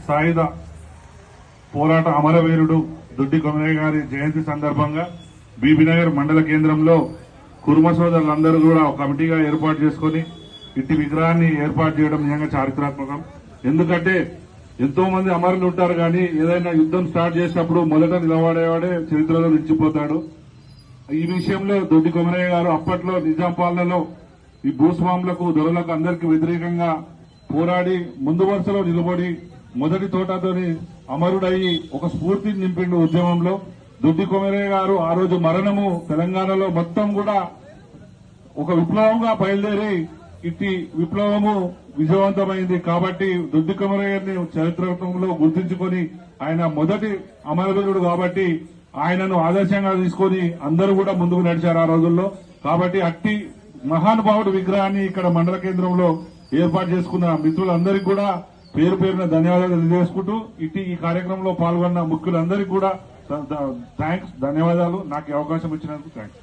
సాయుధ పోరాట అమరవీరుడు దొడ్డి కొమరయ్య గారి జయంతి సందర్భంగా బీబీనగర్ మండల కేంద్రంలో కుర్మ సోదరులందరూ కూడా ఒక కమిటీగా ఏర్పాటు చేసుకుని ఇట్టి విగ్రహాన్ని ఏర్పాటు చేయడం నిజంగా చారిత్రాత్మకం. ఎందుకంటే ఎంతో మంది అమరులు ఉంటారు, కానీ ఏదైనా యుద్ధం స్టార్ట్ చేసినప్పుడు మొదట నిలబడేవాడే చరిత్రలో నిలిచిపోతాడు. ఈ విషయంలో దొడ్డి కొమరయ్య గారు అప్పట్లో నిజాం పాలనలో ఈ భూస్వాములకు దొరలకు అందరికీ వ్యతిరేకంగా పోరాడి ముందు వరుసలో నిలబడి మొదటి తోటతోని అమరుడయ్యి ఒక స్ఫూర్తిని నింపిండు ఉద్యమంలో. దొడ్డి కొమరయ్య గారు ఆ రోజు మరణము తెలంగాణలో మొత్తం కూడా ఒక విప్లవంగా బయలుదేరి ఇట్టి విప్లవము విజయవంతమైంది. కాబట్టి దొడ్డి కొమరయ్య గారిని చరిత్రలో గుర్తించుకొని ఆయన మొదటి అమరవీరుడు కాబట్టి ఆయనను ఆదర్శంగా తీసుకొని అందరూ కూడా ముందుకు నడిచారు ఆ రోజుల్లో. కాబట్టి అట్టి మహానుభావుడి విగ్రహాన్ని ఇక్కడ మండల కేంద్రంలో ఏర్పాటు చేసుకున్న మిత్రులందరికీ కూడా పేరు పేరున ధన్యవాదాలు తెలియజేసుకుంటూ ఈ కార్యక్రమంలో పాల్గొన్న ముఖ్యులందరికీ కూడా థ్యాంక్స్, ధన్యవాదాలు. నాకు అవకాశం ఇచ్చినందుకు థ్యాంక్స్.